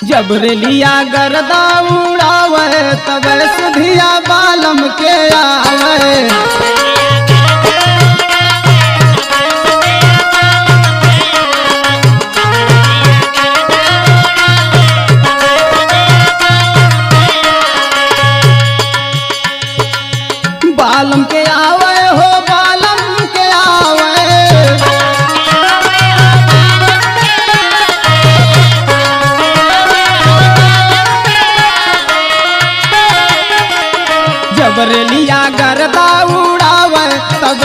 जब रेलिया गर्दा उड़ावे तब सुधिया बालम के आवे। बालम के आवे हो बालम के आवे। जब रेलिया गर्दा उड़ावे तब